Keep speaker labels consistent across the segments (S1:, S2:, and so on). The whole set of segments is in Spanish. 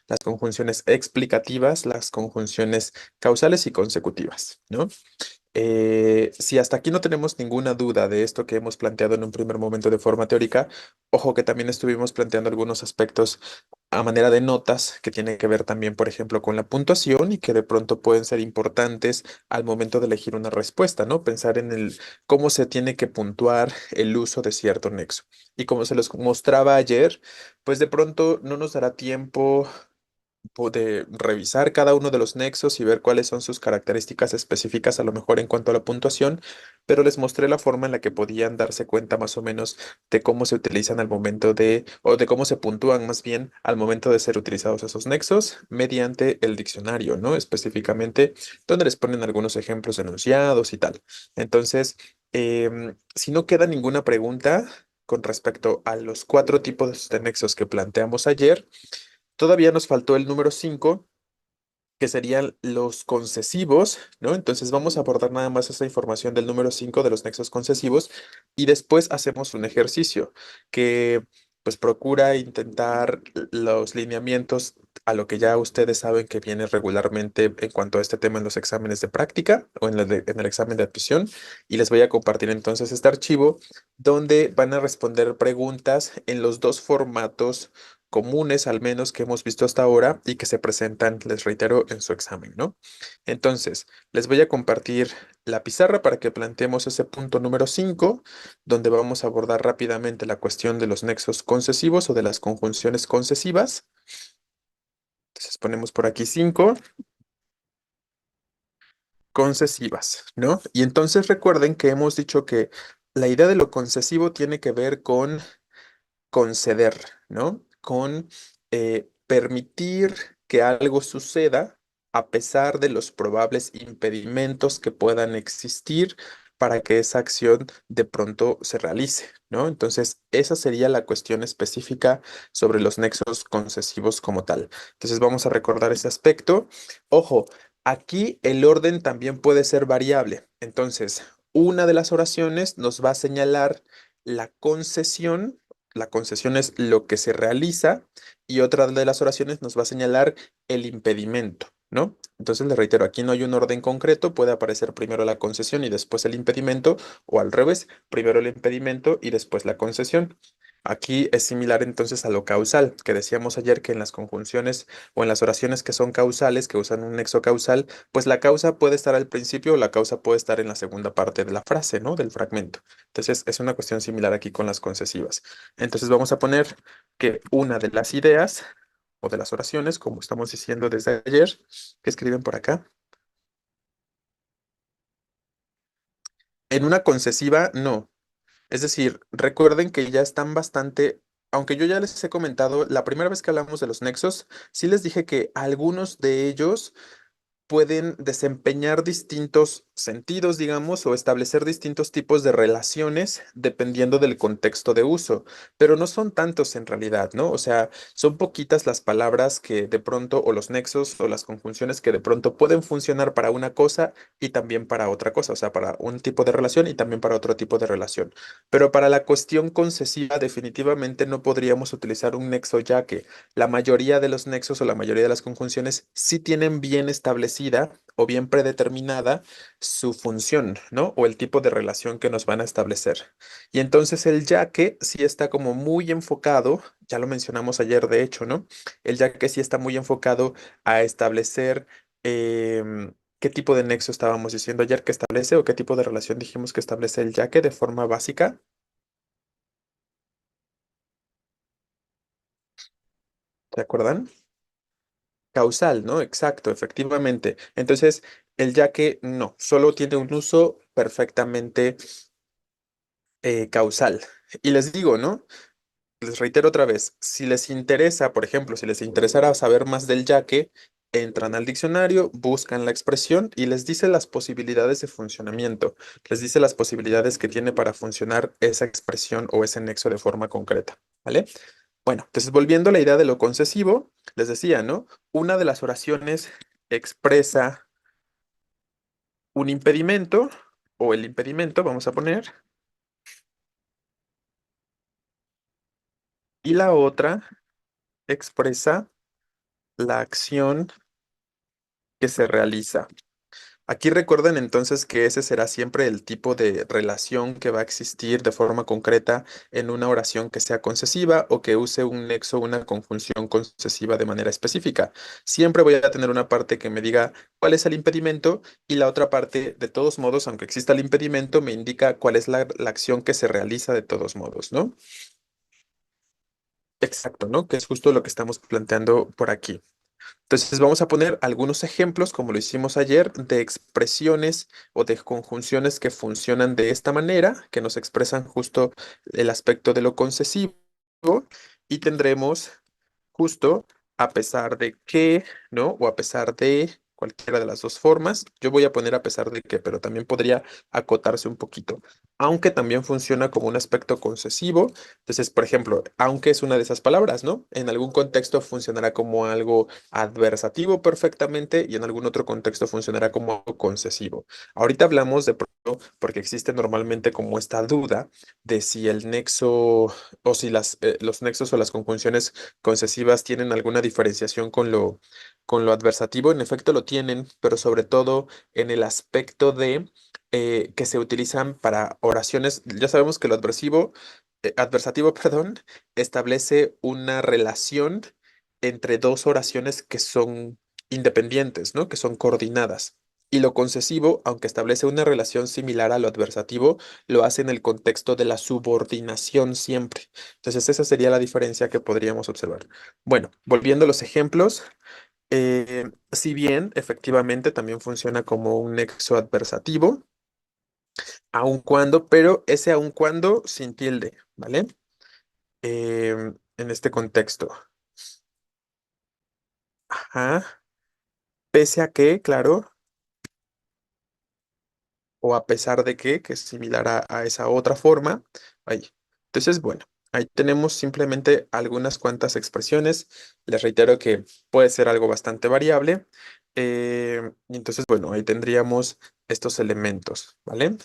S1: las conjunciones explicativas, las conjunciones causales y consecutivas, ¿no? Si hasta aquí no tenemos ninguna duda de esto que hemos planteado en un primer momento de forma teórica, ojo que también estuvimos planteando algunos aspectos a manera de notas que tienen que ver también, por ejemplo, con la puntuación y que de pronto pueden ser importantes al momento de elegir una respuesta, ¿no? Pensar en el cómo se tiene que puntuar el uso de cierto nexo. Y como se los mostraba ayer, pues de pronto no nos dará tiempo de revisar cada uno de los nexos y ver cuáles son sus características específicas, a lo mejor en cuanto a la puntuación, pero les mostré la forma en la que podían darse cuenta más o menos de cómo se utilizan al momento de, o de cómo se puntúan más bien al momento de ser utilizados esos nexos mediante el diccionario, ¿no? Específicamente, donde les ponen algunos ejemplos enunciados y tal. Entonces, si no queda ninguna pregunta con respecto a los cuatro tipos de nexos que planteamos ayer, todavía nos faltó el número 5, que serían los concesivos, ¿no? Entonces vamos a abordar nada más esa información del número 5 de los nexos concesivos y después hacemos un ejercicio que pues procura intentar los lineamientos a lo que ya ustedes saben que viene regularmente en cuanto a este tema en los exámenes de práctica o en el examen de admisión, y les voy a compartir entonces este archivo donde van a responder preguntas en los dos formatos comunes al menos que hemos visto hasta ahora y que se presentan, les reitero, en su examen, ¿no? Entonces, les voy a compartir la pizarra para que planteemos ese punto número 5, donde vamos a abordar rápidamente la cuestión de los nexos concesivos o de las conjunciones concesivas. Entonces ponemos por aquí 5 concesivas, ¿no? Y entonces recuerden que hemos dicho que la idea de lo concesivo tiene que ver con conceder, ¿no? Con permitir que algo suceda a pesar de los probables impedimentos que puedan existir para que esa acción de pronto se realice, ¿no? Entonces, esa sería la cuestión específica sobre los nexos concesivos como tal. Entonces, vamos a recordar ese aspecto. Ojo, aquí el orden también puede ser variable. Entonces, una de las oraciones nos va a señalar la concesión. La concesión es lo que se realiza y otra de las oraciones nos va a señalar el impedimento, ¿no? Entonces le reitero, aquí no hay un orden concreto, puede aparecer primero la concesión y después el impedimento, o al revés, primero el impedimento y después la concesión. Aquí es similar entonces a lo causal, que decíamos ayer que en las conjunciones o en las oraciones que son causales, que usan un nexo causal, pues la causa puede estar al principio o la causa puede estar en la segunda parte de la frase, ¿no? Del fragmento. Entonces es una cuestión similar aquí con las concesivas. Entonces vamos a poner que una de las ideas o de las oraciones, como estamos diciendo desde ayer, que escriben por acá, en una concesiva no. Es decir, recuerden que ya están bastante, aunque yo ya les he comentado, la primera vez que hablamos de los nexos, sí les dije que algunos de ellos pueden desempeñar distintos sentidos, digamos, o establecer distintos tipos de relaciones dependiendo del contexto de uso, pero no son tantos en realidad, ¿no? O sea, son poquitas las palabras que de pronto, o los nexos o las conjunciones que de pronto pueden funcionar para una cosa y también para otra cosa, o sea, para un tipo de relación y también para otro tipo de relación. Pero para la cuestión concesiva, definitivamente no podríamos utilizar un nexo ya que la mayoría de los nexos o la mayoría de las conjunciones sí tienen bien establecida o bien predeterminada su función, ¿no? O el tipo de relación que nos van a establecer. Y entonces el ya que sí está como muy enfocado, ya lo mencionamos ayer de hecho, ¿no? El ya que sí está muy enfocado a establecer qué tipo de nexo estábamos diciendo ayer que establece o qué tipo de relación dijimos que establece el ya que de forma básica. ¿Se acuerdan? Causal, ¿no? Exacto, efectivamente. Entonces, el ya que no, solo tiene un uso perfectamente causal. Y les digo, ¿no? Les reitero otra vez, si les interesa, por ejemplo, si les interesara saber más del ya que, entran al diccionario, buscan la expresión y les dice las posibilidades de funcionamiento, les dice las posibilidades que tiene para funcionar esa expresión o ese nexo de forma concreta, ¿vale? Bueno, entonces volviendo a la idea de lo concesivo, les decía, ¿no? Una de las oraciones expresa un impedimento o el impedimento, vamos a poner, y la otra expresa la acción que se realiza. Aquí recuerden entonces que ese será siempre el tipo de relación que va a existir de forma concreta en una oración que sea concesiva o que use un nexo, una conjunción concesiva de manera específica. Siempre voy a tener una parte que me diga cuál es el impedimento y la otra parte, de todos modos, aunque exista el impedimento, me indica cuál es la acción que se realiza de todos modos, ¿no? Exacto, ¿no? Que es justo lo que estamos planteando por aquí. Entonces vamos a poner algunos ejemplos, como lo hicimos ayer, de expresiones o de conjunciones que funcionan de esta manera, que nos expresan justo el aspecto de lo concesivo y tendremos justo a pesar de que, ¿no? O a pesar de cualquiera de las dos formas. Yo voy a poner a pesar de que, pero también podría acotarse un poquito. Aunque también funciona como un aspecto concesivo. Entonces, por ejemplo, aunque es una de esas palabras, ¿no? En algún contexto funcionará como algo adversativo perfectamente y en algún otro contexto funcionará como algo concesivo. Ahorita hablamos de pronto porque existe normalmente como esta duda de si el nexo o si los nexos o las conjunciones concesivas tienen alguna diferenciación con lo adversativo. En efecto lo tienen, pero sobre todo en el aspecto de que se utilizan para oraciones. Ya sabemos que lo adversativo, perdón, establece una relación entre dos oraciones que son independientes, ¿no? Que son coordinadas. Y lo concesivo, aunque establece una relación similar a lo adversativo, lo hace en el contexto de la subordinación siempre. Entonces, esa sería la diferencia que podríamos observar. Bueno, volviendo a los ejemplos, si bien efectivamente también funciona como un nexo adversativo, aun cuando, pero ese aun cuando sin tilde, ¿vale? En este contexto. Ajá. Pese a que, claro, o a pesar de que es similar a esa otra forma. Ahí. Entonces, bueno, ahí tenemos simplemente algunas cuantas expresiones. Les reitero que puede ser algo bastante variable. Y entonces, bueno, ahí tendríamos estos elementos, ¿vale?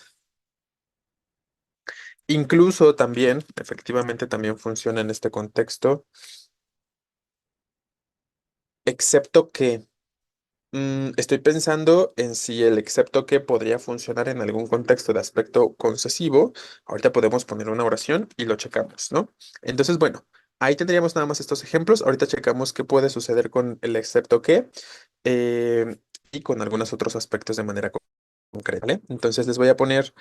S1: Incluso también, efectivamente, también funciona en este contexto, excepto que estoy pensando en si el excepto que podría funcionar en algún contexto de aspecto concesivo. Ahorita podemos poner una oración y lo checamos, ¿no? Entonces, bueno, ahí tendríamos nada más estos ejemplos. Ahorita checamos qué puede suceder con el excepto que eh, y con algunos otros aspectos de manera concreta, ¿vale? Entonces les voy a poner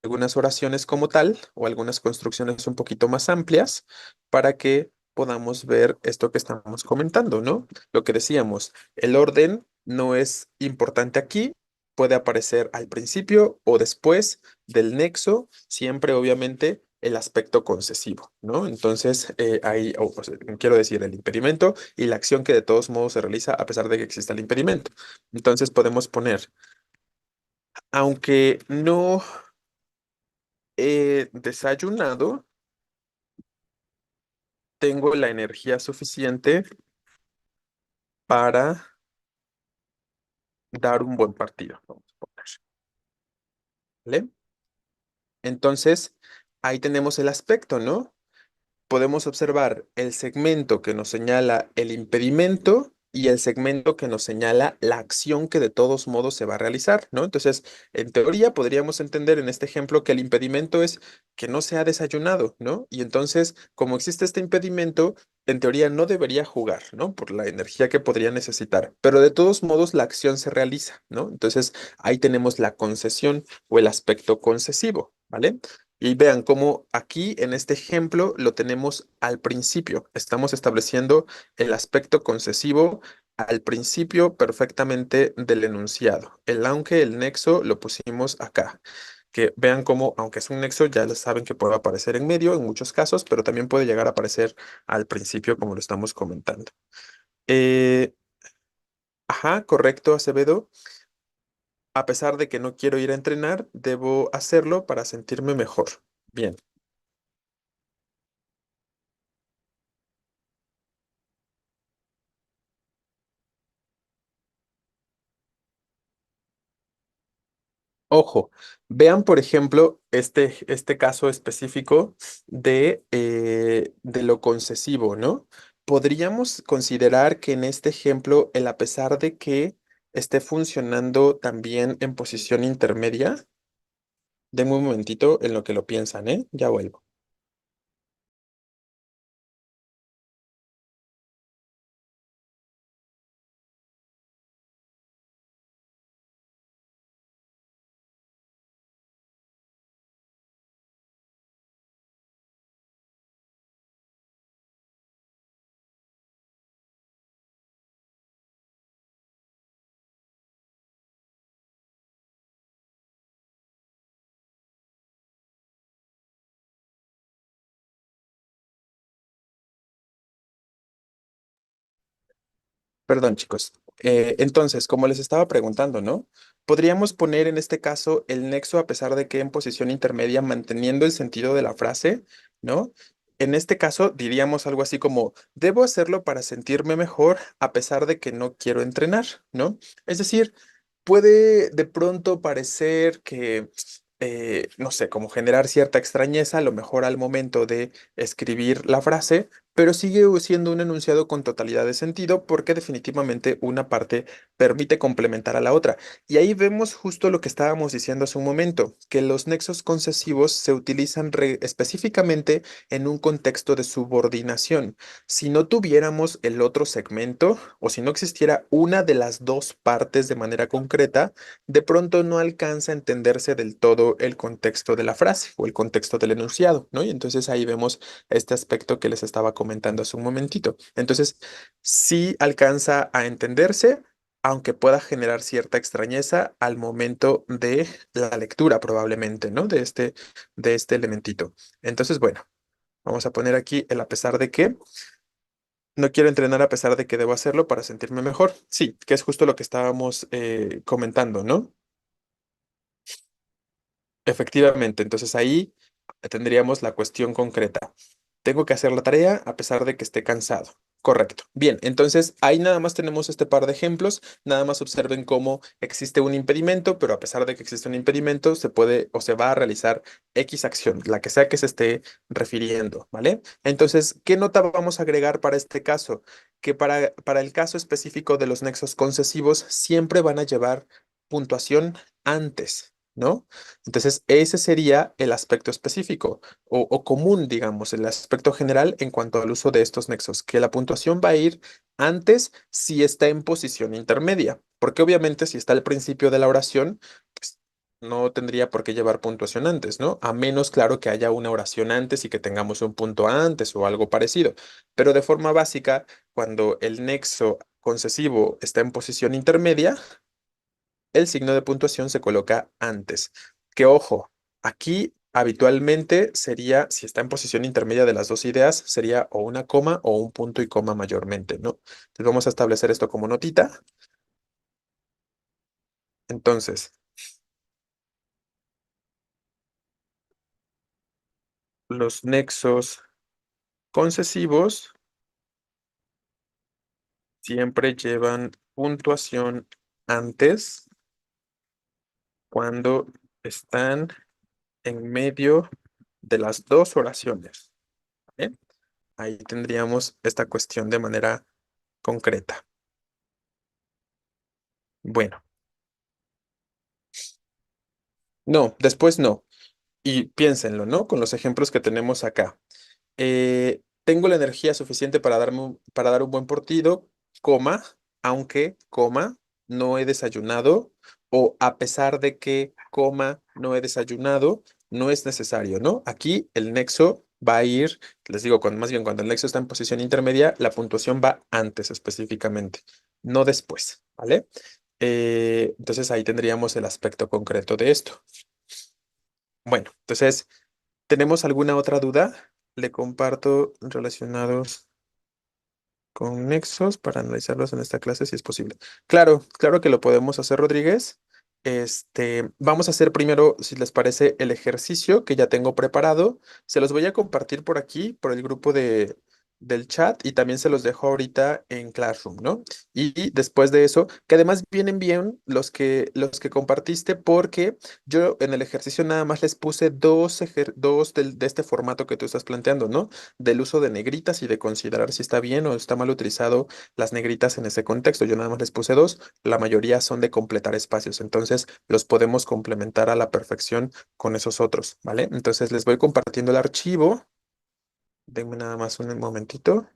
S1: algunas oraciones como tal o algunas construcciones un poquito más amplias para que podamos ver esto que estamos comentando, ¿no? Lo que decíamos, el orden no es importante aquí, puede aparecer al principio o después del nexo, siempre obviamente el aspecto concesivo, ¿no? Entonces, ahí, o sea, quiero decir, el impedimento y la acción que de todos modos se realiza a pesar de que exista el impedimento. Entonces podemos poner, aunque no he desayunado, tengo la energía suficiente para dar un buen partido. Vamos a poner, ¿vale? Entonces, ahí tenemos el aspecto, ¿no? Podemos observar el segmento que nos señala el impedimento y el segmento que nos señala la acción que de todos modos se va a realizar, ¿no? Entonces, en teoría podríamos entender en este ejemplo que el impedimento es que no se ha desayunado, ¿no? Y entonces, como existe este impedimento, en teoría no debería jugar, ¿no? Por la energía que podría necesitar, pero de todos modos la acción se realiza, ¿no? Entonces, ahí tenemos la concesión o el aspecto concesivo, ¿vale? Y vean cómo aquí en este ejemplo lo tenemos al principio. Estamos estableciendo el aspecto concesivo al principio perfectamente del enunciado. El aunque, el nexo lo pusimos acá. Que vean cómo, aunque es un nexo, ya lo saben que puede aparecer en medio en muchos casos, pero también puede llegar a aparecer al principio como lo estamos comentando. Eh, ajá, correcto, Acevedo. A pesar de que no quiero ir a entrenar, debo hacerlo para sentirme mejor. Bien. Ojo, vean por ejemplo este caso específico de lo concesivo, ¿no? podríamos considerar que en este ejemplo, el a pesar de que esté funcionando también en posición intermedia, denme un momentito en lo que lo piensan, ¿eh? Ya vuelvo. Perdón, chicos. Entonces, como les estaba preguntando, ¿no? Podríamos poner en este caso el nexo a pesar de que en posición intermedia, manteniendo el sentido de la frase, ¿no? En este caso diríamos algo así como, debo hacerlo para sentirme mejor a pesar de que no quiero entrenar, ¿no? Es decir, puede de pronto parecer que, no sé, como generar cierta extrañeza, a lo mejor al momento de escribir la frase, pero sigue siendo un enunciado con totalidad de sentido porque definitivamente una parte permite complementar a la otra. Y ahí vemos justo lo que estábamos diciendo hace un momento, que los nexos concesivos se utilizan específicamente en un contexto de subordinación. Si no tuviéramos el otro segmento o si no existiera una de las dos partes de manera concreta, de pronto no alcanza a entenderse del todo el contexto de la frase o el contexto del enunciado, ¿no? Y entonces ahí vemos este aspecto que les estaba comentando hace un momentito. Entonces, sí alcanza a entenderse, aunque pueda generar cierta extrañeza al momento de la lectura, probablemente, ¿no? De este elementito. Entonces, bueno, vamos a poner aquí el a pesar de que no quiero entrenar a pesar de que debo hacerlo para sentirme mejor. Sí, que es justo lo que estábamos comentando, ¿no? Efectivamente, entonces ahí tendríamos la cuestión concreta. Tengo que hacer la tarea a pesar de que esté cansado. Correcto. Bien, entonces ahí nada más tenemos este par de ejemplos. Nada más observen cómo existe un impedimento, pero a pesar de que existe un impedimento, se puede o se va a realizar X acción, la que sea que se esté refiriendo, ¿vale? Entonces, ¿qué nota vamos a agregar para este caso? Que para el caso específico de los nexos concesivos, siempre van a llevar puntuación antes, ¿no? Entonces, ese sería el aspecto específico o común, digamos, el aspecto general en cuanto al uso de estos nexos, que la puntuación va a ir antes si está en posición intermedia, porque obviamente si está al principio de la oración, pues no tendría por qué llevar puntuación antes, ¿no? A menos, claro, que haya una oración antes y que tengamos un punto antes o algo parecido. Pero de forma básica, cuando el nexo concesivo está en posición intermedia, el signo de puntuación se coloca antes. Que ojo, aquí habitualmente sería, si está en posición intermedia de las dos ideas, sería o una coma o un punto y coma mayormente, ¿no? Entonces vamos a establecer esto como notita. Entonces, los nexos concesivos siempre llevan puntuación antes cuando están en medio de las dos oraciones, ¿eh? Ahí tendríamos esta cuestión de manera concreta. Bueno, no, después no. Y piénsenlo, ¿no? Con los ejemplos que tenemos acá. Tengo la energía suficiente para para dar un buen partido, coma, aunque, coma, no he desayunado, o a pesar de que, coma, no he desayunado, no es necesario, ¿no? Aquí el nexo va a ir, les digo, más bien cuando el nexo está en posición intermedia, la puntuación va antes específicamente, no después, ¿vale? Entonces ahí tendríamos el aspecto concreto de esto. Bueno, entonces, ¿tenemos alguna otra duda? Le comparto relacionados con nexos para analizarlos en esta clase si es posible. Claro, claro que lo podemos hacer, Rodríguez. Vamos a hacer primero, si les parece, el ejercicio que ya tengo preparado. Se los voy a compartir por aquí, por el grupo del chat y también se los dejo ahorita en Classroom, ¿no? Y después de eso, que además vienen bien los que compartiste porque yo en el ejercicio nada más les puse dos de este formato que tú estás planteando, ¿no? Del uso de negritas y de considerar si está bien o está mal utilizado las negritas en ese contexto. Yo nada más les puse dos, la mayoría son de completar espacios, entonces los podemos complementar a la perfección con esos otros, ¿vale? Entonces les voy compartiendo el archivo. Denme nada más un momentito.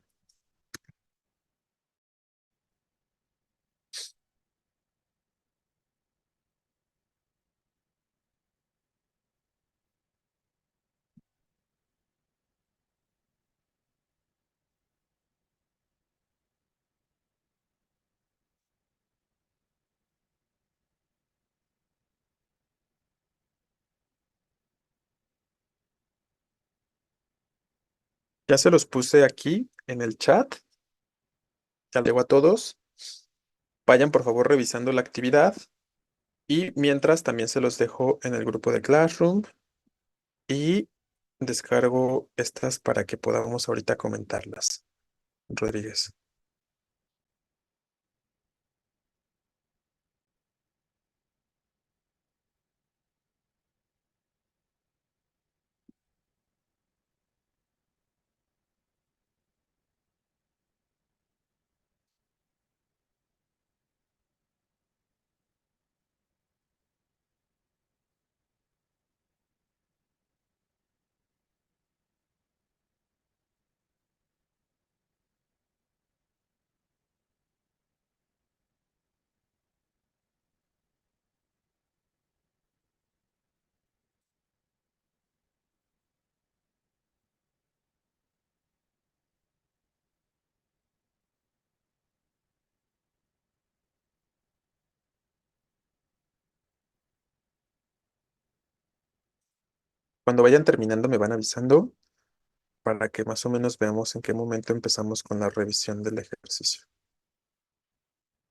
S1: Ya se los puse aquí en el chat. Ya llegó a todos. Vayan por favor revisando la actividad. Y mientras también se los dejo en el grupo de Classroom. Y descargo estas para que podamos ahorita comentarlas. Rodríguez. Cuando vayan terminando me van avisando para que más o menos veamos en qué momento empezamos con la revisión del ejercicio.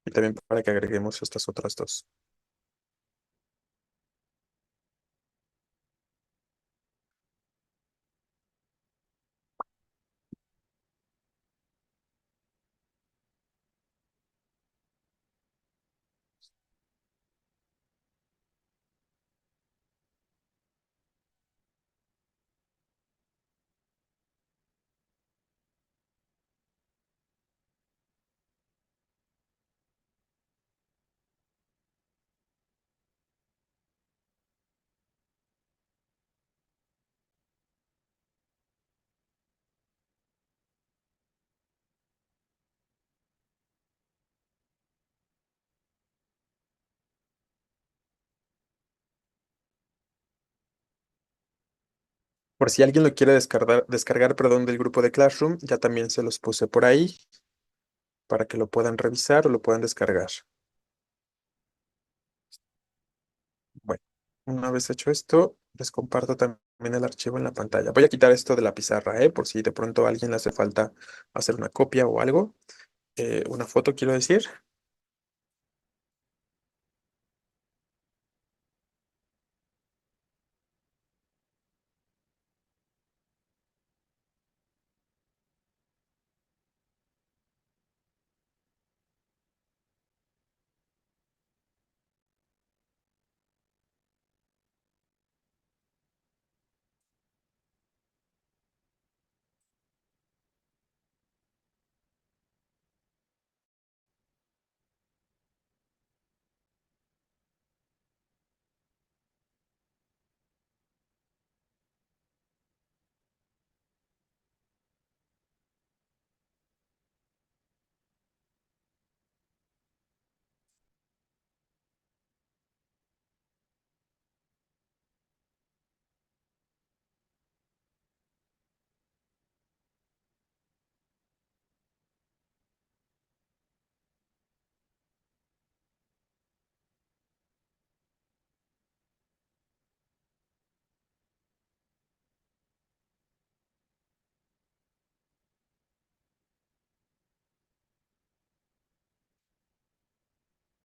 S1: Y también para que agreguemos estas otras dos. Por si alguien lo quiere descargar, perdón, del grupo de Classroom, ya también se los puse por ahí para que lo puedan revisar o lo puedan descargar. Bueno, una vez hecho esto, les comparto también el archivo en la pantalla. Voy a quitar esto de la pizarra, por si de pronto a alguien le hace falta hacer una copia o algo, una foto quiero decir.